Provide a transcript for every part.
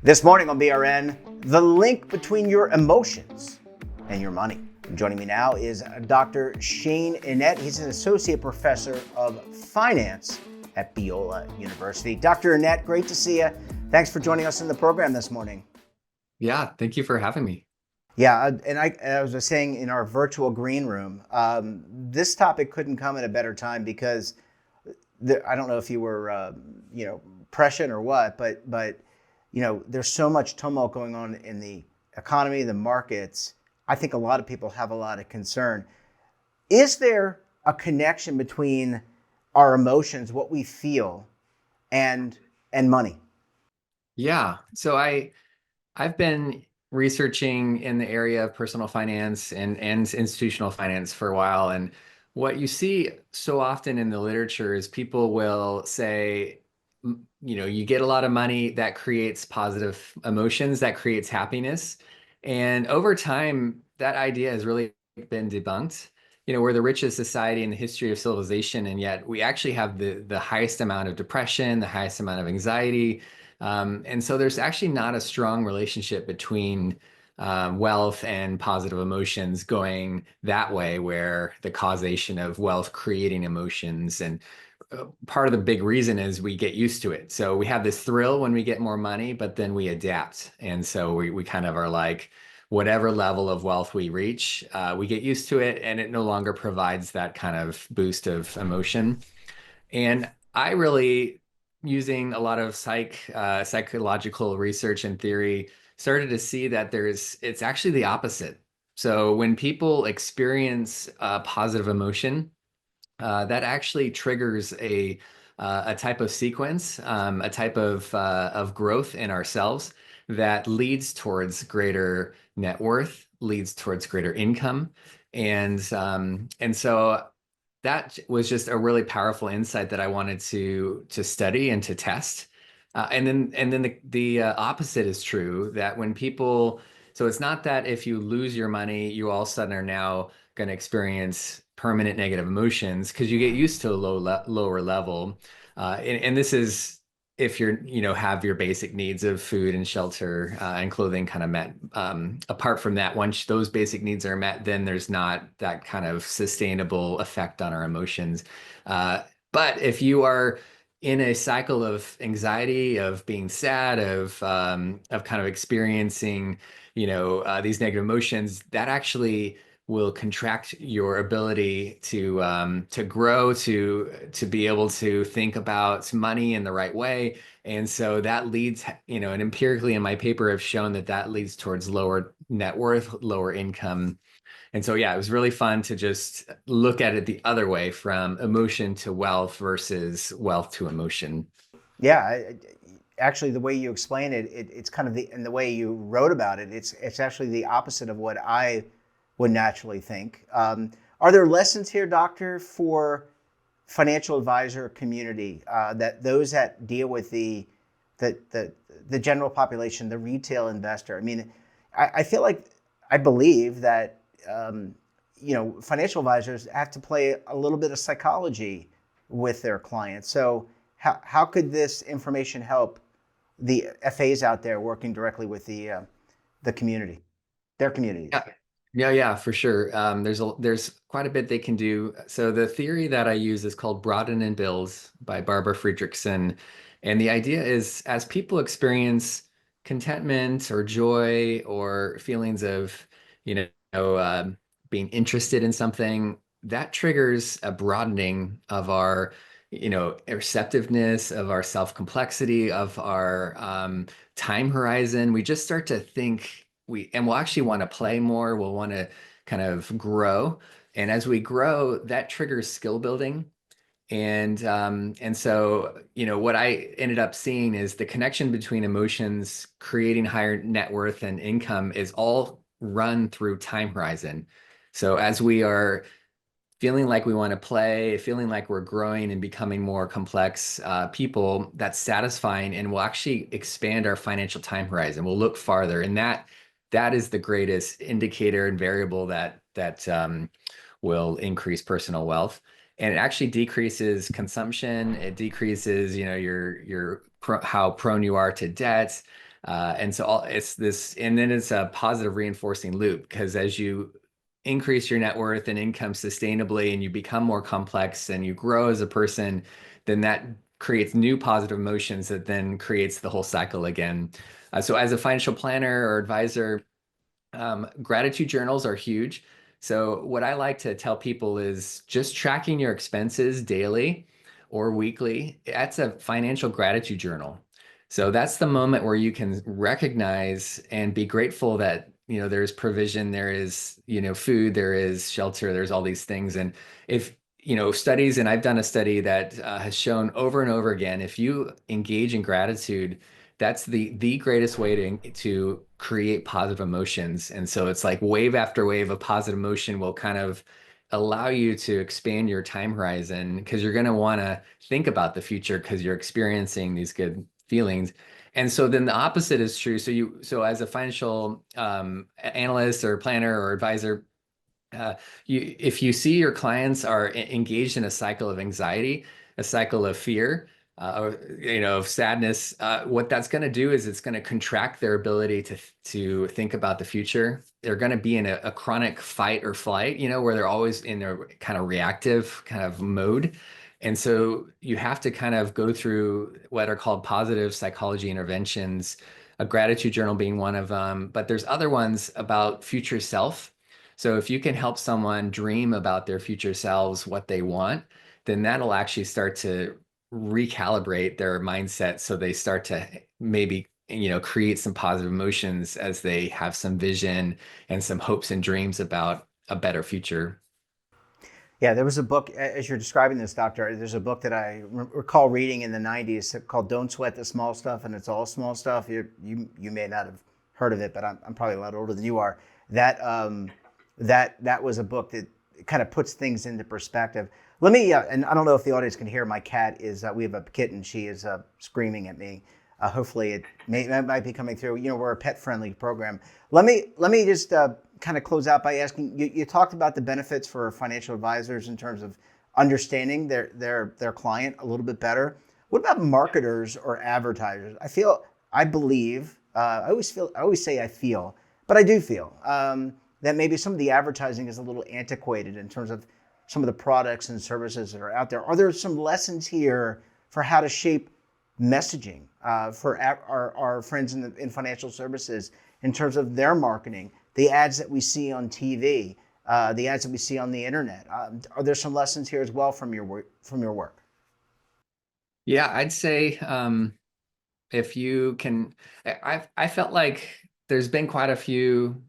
This morning on BRN, the link between your emotions and your money. And joining me now is Dr. Shane Enete. He's an associate professor of finance at Biola University. Dr. Enete, great to see you. Thanks for joining us in the program this morning. Yeah, thank you for having me. Yeah, and I was just saying in our virtual green room, this topic couldn't come at a better time because I don't know if you were, prescient or what, but there's so much tumult going on in the economy, the markets. I think a lot of people have a lot of concern. Is there a connection between our emotions, what we feel, and money? Yeah, I've been researching in the area of personal finance and institutional finance for a while, and what you see so often in the literature is people will say, you get a lot of money, that creates positive emotions, that creates happiness, and over time, that idea has really been debunked. We're the richest society in the history of civilization, and yet we actually have the highest amount of depression, the highest amount of anxiety. And so there's actually not a strong relationship between wealth and positive emotions going that way, where the causation of wealth creating emotions. And part of the big reason is we get used to it. So we have this thrill when we get more money, but then we adapt. And so we kind of are like, whatever level of wealth we reach, we get used to it, and it no longer provides that kind of boost of emotion. And I really, using a lot of psychological research and theory, started to see that it's actually the opposite. So when people experience positive emotion, that actually triggers a type of sequence, a type of growth in ourselves that leads towards greater net worth, leads towards greater income, and so that was just a really powerful insight that I wanted to study and to test. And then the opposite is true, that when people, so it's not that if you lose your money, you all of a sudden are now going to experience permanent negative emotions, because you get used to a lower level. And this is if have your basic needs of food and shelter and clothing kind of met. Apart from that, once those basic needs are met, then there's not that kind of sustainable effect on our emotions. But if you are in a cycle of anxiety, of being sad, of kind of experiencing, these negative emotions, that actually will contract your ability to grow, to be able to think about money in the right way. And so that leads, and empirically in my paper, I've shown that that leads towards lower net worth, lower income. And so, yeah, it was really fun to just look at it the other way, from emotion to wealth versus wealth to emotion. Yeah, actually, the way you explain it, it's kind of and the way you wrote about it, it's actually the opposite of what I would naturally think. Are there lessons here, doctor, for financial advisor community, that those that deal with the, the the general population, the retail investor? I mean, I feel like I believe that financial advisors have to play a little bit of psychology with their clients. So how could this information help the FAs out there working directly with the community, their communities? Yeah, yeah, for sure. There's quite a bit they can do. So the theory that I use is called Broaden and Build by Barbara Friedrichsen, and the idea is, as people experience contentment or joy or feelings of, you know, being interested in something, that triggers a broadening of our, receptiveness, of our self-complexity, of our time horizon. We just start to think, we'll actually want to play more. We'll want to kind of grow. And as we grow, that triggers skill building. And so, what I ended up seeing is the connection between emotions, creating higher net worth and income, is all run through time horizon. So as we are feeling like we want to play, feeling like we're growing and becoming more complex people, that's satisfying, and will actually expand our financial time horizon. We'll look farther, and that is the greatest indicator and variable that will increase personal wealth. And it actually decreases consumption. It decreases, how prone you are to debt. And so it's this, and then it's a positive reinforcing loop because as you increase your net worth and income sustainably and you become more complex and you grow as a person, then that creates new positive emotions that then creates the whole cycle again. So as a financial planner or advisor, gratitude journals are huge. So, what I like to tell people is just tracking your expenses daily or weekly. That's a financial gratitude journal. So, that's the moment where you can recognize and be grateful that, there's provision, there is, food, there is shelter, there's all these things. And if, studies, and I've done a study that has shown over and over again, if you engage in gratitude, that's the greatest way to create positive emotions. And so it's like wave after wave of positive emotion will kind of allow you to expand your time horizon because you're going to want to think about the future because you're experiencing these good feelings. And so then the opposite is true. So as a financial analyst or planner or advisor, if you see your clients are engaged in a cycle of anxiety, a cycle of fear, of sadness, what that's going to do is it's going to contract their ability to think about the future. They're going to be in a chronic fight or flight, where they're always in their kind of reactive kind of mode. And so you have to kind of go through what are called positive psychology interventions, a gratitude journal being one of them, but there's other ones about future self. So if you can help someone dream about their future selves, what they want, then that'll actually start to recalibrate their mindset so they start to maybe create some positive emotions as they have some vision and some hopes and dreams about a better future. Yeah, there was a book, as you're describing this, Doctor, there's a book that I recall reading in the 90s called Don't Sweat the Small Stuff, and it's all small stuff. You may not have heard of it, but I'm probably a lot older than you are. That was a book that kind of puts things into perspective. Let me, and I don't know if the audience can hear, my cat is, we have a kitten, she is screaming at me. Hopefully it might be coming through. We're a pet-friendly program. Let me just kind of close out by asking, you talked about the benefits for financial advisors in terms of understanding their client a little bit better. What about marketers or advertisers? I believe, I always say I feel, but I do feel that maybe some of the advertising is a little antiquated in terms of some of the products and services that are out there. Are there some lessons here for how to shape messaging for our friends in financial services in terms of their marketing, the ads that we see on TV, the ads that we see on the internet? Are there some lessons here as well from your work? Yeah, I'd say if you can, I felt like there's been quite a few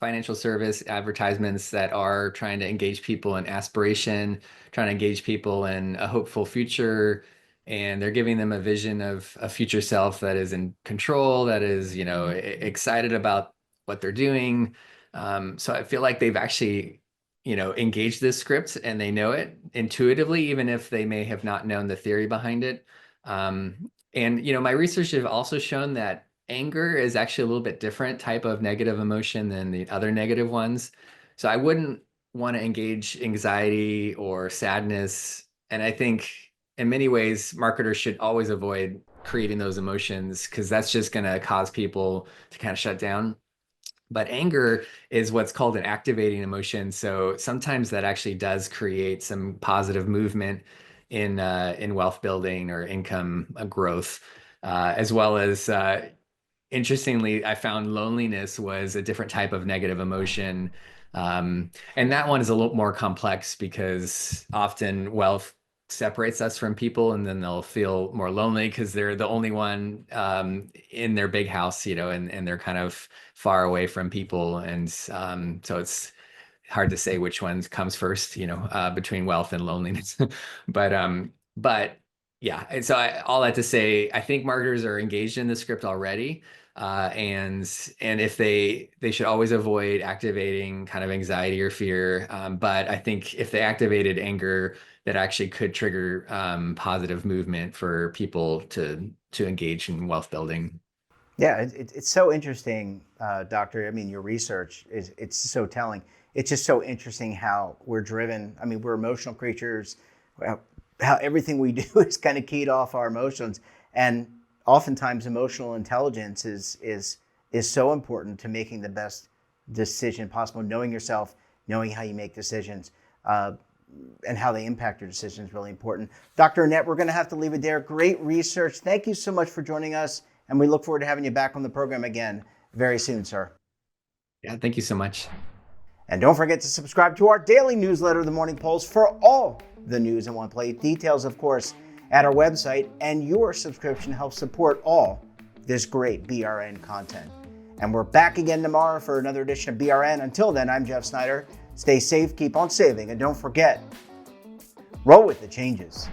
financial service advertisements that are trying to engage people in aspiration, trying to engage people in a hopeful future, and they're giving them a vision of a future self that is in control, that is, excited about what they're doing. So I feel like they've actually, engaged this script and they know it intuitively, even if they may have not known the theory behind it. And my research has also shown that anger is actually a little bit different type of negative emotion than the other negative ones. So I wouldn't want to engage anxiety or sadness. And I think in many ways, marketers should always avoid creating those emotions because that's just going to cause people to kind of shut down. But anger is what's called an activating emotion. So sometimes that actually does create some positive movement in wealth building or income growth, as well as interestingly, I found loneliness was a different type of negative emotion. And that one is a little more complex because often wealth separates us from people and then they'll feel more lonely because they're the only one in their big house, and they're kind of far away from people. And so it's hard to say which one comes first, between wealth and loneliness. But yeah, and so all that to say, I think marketers are engaged in the script already, and if they should always avoid activating kind of anxiety or fear. But I think if they activated anger, that actually could trigger positive movement for people to engage in wealth building. Yeah, it's so interesting, Doctor. I mean, your research it's so telling. It's just so interesting how we're driven. I mean, we're emotional creatures. How everything we do is kind of keyed off our emotions. And oftentimes emotional intelligence is so important to making the best decision possible. Knowing yourself, knowing how you make decisions, and how they impact your decisions is really important. Dr. Enete, we're going to have to leave it there. Great research. Thank you so much for joining us, and we look forward to having you back on the program again very soon, sir. Yeah, thank you so much. And don't forget to subscribe to our daily newsletter, The Morning Pulse, for all the news in one place. Details, of course, at our website, and your subscription helps support all this great BRN content. And we're back again tomorrow for another edition of BRN. Until then, I'm Jeff Snyder. Stay safe, keep on saving, and don't forget, roll with the changes.